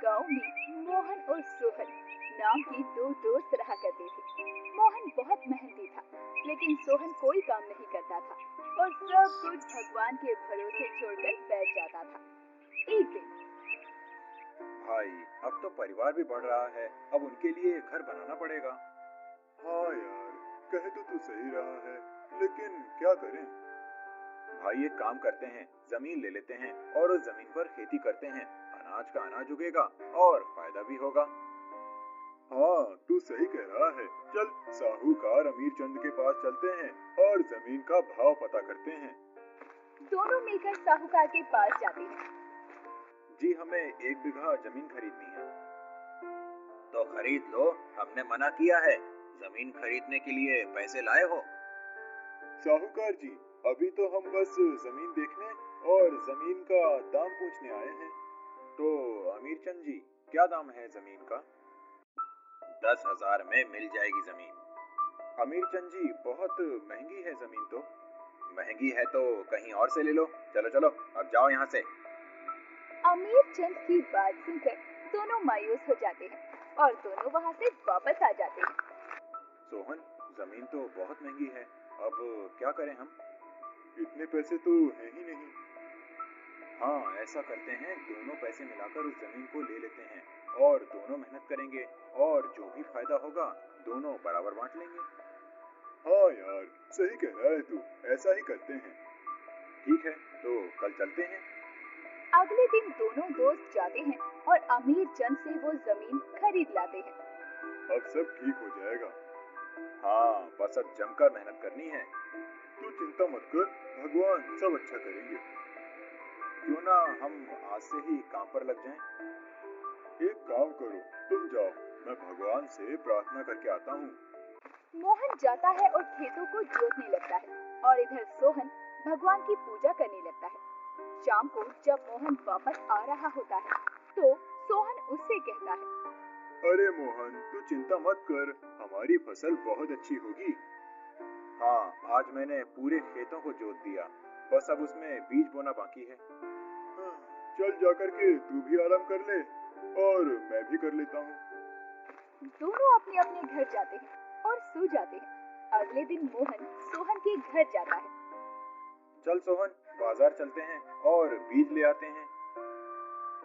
गांव में मोहन और सोहन नाम की दो दोस्त रहा करते थे। मोहन बहुत मेहनती था, लेकिन सोहन कोई काम नहीं करता था और सब कुछ भगवान के भरोसे छोड़कर बैठ जाता था। एक दिन भाई, अब तो परिवार भी बढ़ रहा है। अब उनके लिए घर बनाना पड़ेगा। हाँ यार, कहे तो तू सही रहा है, लेकिन क्या करें? भाई, एक काम करते हैं, जमीन ले लेते हैं और उस जमीन पर खेती करते हैं। अनाज का अनाज उगेगा और फायदा भी होगा। हाँ, तू सही कह रहा है। चल साहूकार अमीर चंद के पास चलते हैं और जमीन का भाव पता करते हैं। दोनों मिलकर साहूकार के पास जाते हैं। जी, हमें 1 बीघा जमीन खरीदनी है। तो खरीद लो, हमने मना किया है। जमीन खरीदने के लिए पैसे लाए हो? साहूकार जी, अभी तो हम बस जमीन देखने और जमीन का दाम पूछने आए हैं। तो अमीर चंद जी, क्या दाम है जमीन का? 10,000 में मिल जाएगी जमीन। अमीर चंद जी, बहुत महंगी है जमीन। तो महंगी है तो कहीं और से ले लो। चलो चलो, अब जाओ यहाँ से। अमीर चंद की बात सुनकर दोनों मायूस हो जाते हैं और दोनों वहाँ से वापस आ जाते हैं। सोहन, जमीन तो बहुत महंगी है, अब क्या करें हम? इतने पैसे तो है ही नहीं। हाँ, ऐसा करते हैं, दोनों पैसे मिलाकर उस जमीन को ले लेते हैं और दोनों मेहनत करेंगे और जो भी फायदा होगा दोनों बराबर बांट लेंगे। हाँ यार, सही कह रहा है तू, ऐसा ही करते हैं। ठीक है, तो कल चलते हैं। अगले दिन दोनों दोस्त जाते हैं और अमीर चंद से वो जमीन खरीद लाते हैं। अब सब ठीक हो जाएगा। हाँ, बस अब जमकर मेहनत करनी है। तू चिंता मत कर, भगवान सब अच्छा करेंगे। क्यों ना हम आज से ही काम पर लग जाएं? एक काम करो, तुम जाओ, मैं भगवान से प्रार्थना करके आता हूँ। मोहन जाता है और खेतों को जोतने लगता है और इधर सोहन भगवान की पूजा करने लगता है। शाम को जब मोहन वापस आ रहा होता है तो सोहन उससे कहता है, अरे मोहन, तू चिंता मत कर, हमारी फसल बहुत अच्छी होगी। हाँ, आज मैंने पूरे खेतों को जोत दिया, बस अब उसमें बीज बोना बाकी है। हाँ, चल जाकर के तू भी आराम कर ले और मैं भी कर लेता हूँ। दोनों अपने अपने घर जाते हैं और सो जाते हैं। अगले दिन मोहन सोहन के घर जाता है। चल सोहन, बाजार चलते हैं और बीज ले आते हैं।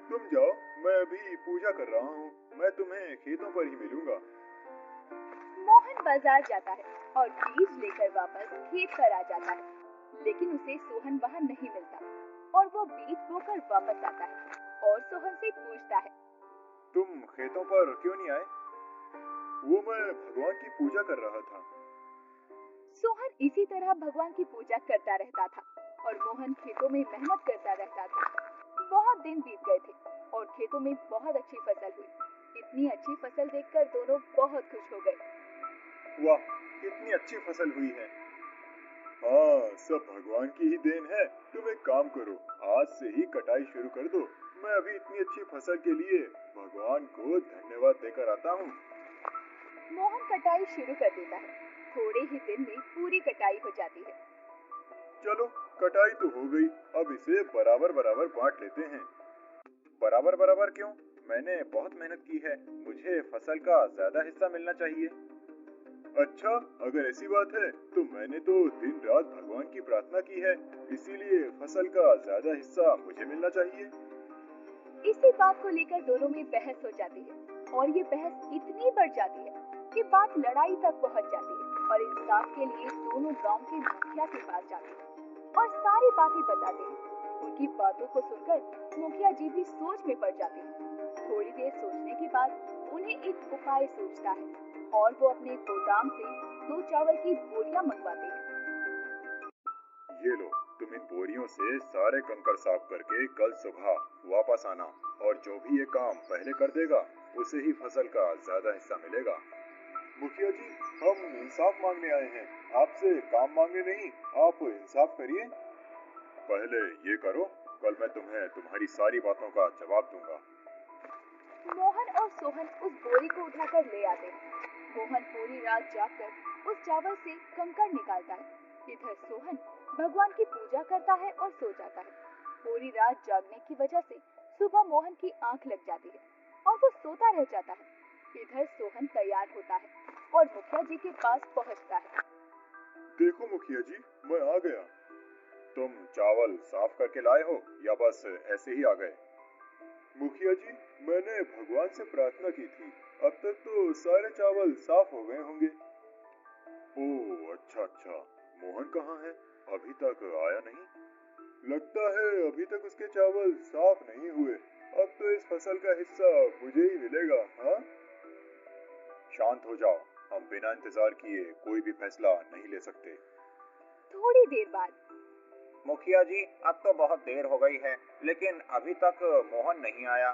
तुम जाओ, मैं अभी पूजा कर रहा हूँ, मैं तुम्हें खेतों पर ही मिलूंगा। मोहन बाजार जाता है और बीज लेकर वापस खेत पर आ जाता है, लेकिन उसे सोहन वहाँ नहीं मिलता और वो बीज बोकर वापस आता है और सोहन से पूछता है, तुम खेतों पर क्यों नहीं आए? वो मैं भगवान की पूजा कर रहा था। सोहन इसी तरह भगवान की पूजा करता रहता था और मोहन खेतों में मेहनत करता रहता था। बहुत दिन बीत गए थे और खेतों में बहुत अच्छी फसल हुई। इतनी अच्छी फसल देखकर दोनों बहुत खुश हो गए। वाह, कितनी अच्छी फसल हुई है। हाँ, सब भगवान की ही देन है। तुम एक काम करो, आज से ही कटाई शुरू कर दो। मैं अभी इतनी अच्छी फसल के लिए भगवान को धन्यवाद देकर आता हूँ। मोहन कटाई शुरू कर देता है। थोड़े ही दिन में पूरी कटाई हो जाती है। चलो, कटाई तो हो गई, अब इसे बराबर बराबर बांट लेते हैं। बराबर बराबर क्यों? मैंने बहुत मेहनत की है, मुझे फसल का ज्यादा हिस्सा मिलना चाहिए। अच्छा, अगर ऐसी बात है तो मैंने तो दिन रात भगवान की प्रार्थना की है, इसीलिए फसल का ज्यादा हिस्सा मुझे मिलना चाहिए। इसी बात को लेकर दोनों में बहस हो जाती है और ये बहस इतनी बढ़ जाती है कि बात लड़ाई तक पहुंच जाती है और इंसाफ के लिए दोनों गांव के मुखिया के पास जाते हैं और सारी बातें बताते हैं। उनकी बातों को सुनकर मुखिया जी भी सोच में पड़ जाते हैं। थोड़ी देर सोचने के बाद उन्हें एक उपाय सूझता है और वो अपने गोदाम से 2 चावल की बोरियां मंगवाते हैं। ये लो, तुम इन बोरियों से सारे कंकड़ साफ करके कल सुबह वापस आना और जो भी ये काम पहले कर देगा उसे ही फसल का ज्यादा हिस्सा मिलेगा। मुखिया जी, हम इंसाफ मांगने आए हैं, आपसे काम मांगने नहीं। आप इंसाफ करिए। पहले ये करो, कल मैं तुम्हें तुम्हारी सारी बातों का जवाब दूंगा। मोहन और सोहन उस बोरी को उठाकर ले आते हैं। मोहन पूरी रात जागकर उस चावल से कंकड़ निकालता है। इधर सोहन भगवान की पूजा करता है और सो जाता है। पूरी रात जागने की वजह से सुबह मोहन की आंख लग जाती है और वो सोता रह जाता है। इधर सोहन तैयार होता है और मुखिया जी के पास पहुंचता है। देखो मुखिया जी, मैं आ गया। तुम चावल साफ करके लाए हो या बस ऐसे ही आ गए? मुखिया जी, मैंने भगवान से प्रार्थना की थी। अब तक तो सारे चावल साफ हो गए होंगे। ओह अच्छा अच्छा, मोहन कहाँ है? अभी तक आया नहीं। लगता है अभी तक उसके चावल साफ नहीं हुए। अब तो इस फसल का हिस्सा मुझे ही मिलेगा। हाँ, शांत हो जाओ, हम बिना इंतजार किए कोई भी फैसला नहीं ले सकते। थोड़ी देर बाद मुखिया जी, अब तो बहुत देर हो गई है, लेकिन अभी तक मोहन नहीं आया।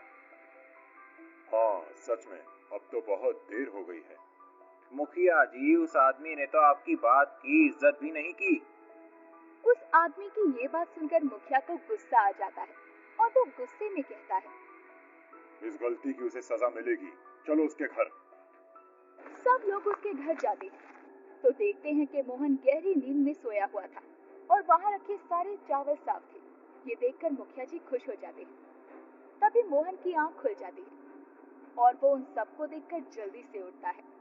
हाँ सच में, अब तो बहुत देर हो गई है। मुखिया जी, उस आदमी ने तो आपकी बात की इज्जत भी नहीं की। उस आदमी की ये बात सुनकर मुखिया को गुस्सा आ जाता है और वो गुस्से में कहता है, इस गलती की उसे सजा मिलेगी। चलो उसके घर। सब लोग उसके घर जाते हैं तो देखते हैं कि मोहन गहरी नींद में सोया हुआ था और वहाँ रखे सारे चावल साफ थे। ये देखकर मुखिया जी खुश हो जाते हैं। तभी मोहन की आंख खुल जाती है और वो उन सबको देखकर जल्दी से उठता है।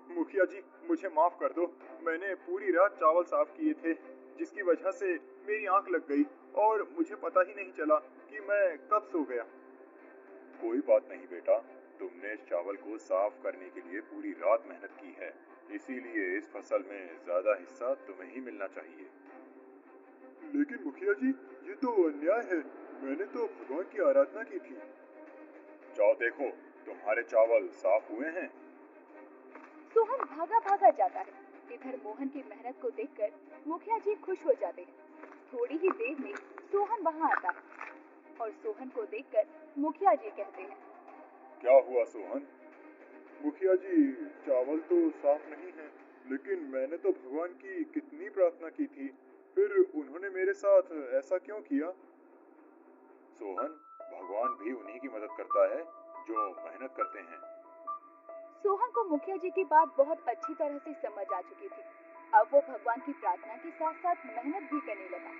मुखिया जी, मुझे माफ कर दो। मैंने पूरी रात चावल साफ किए थे, जिसकी वजह से मेरी आंख लग गई और मुझे पता ही नहीं चला कि मैं कब सो गया। कोई बात नहीं बेटा, तुमने इस चावल को साफ करने के लिए पूरी रात मेहनत की है, इसीलिए इस फसल में ज्यादा हिस्सा तुम्हें ही मिलना चाहिए। लेकिन मुखिया जी, ये तो अन्याय है। मैंने तो भगवान की आराधना की थी। जाओ देखो, तुम्हारे चावल साफ हुए हैं। सोहन भागा भागा जाता है। इधर मोहन की मेहनत को देखकर मुखिया जी खुश हो जाते हैं। थोड़ी ही देर में सोहन वहाँ आता है और सोहन को देखकर मुखिया जी कहते हैं, क्या हुआ सोहन? मुखिया जी, चावल तो साफ नहीं है, लेकिन मैंने तो भगवान की कितनी प्रार्थना की थी, फिर उन्होंने मेरे साथ ऐसा क्यों किया? सोहन, भगवान भी उन्हीं की मदद करता है जो मेहनत करते हैं। सोहन को मुखिया जी की बात बहुत अच्छी तरह से समझ आ चुकी थी। अब वो भगवान की प्रार्थना के साथ साथ मेहनत भी करने लगा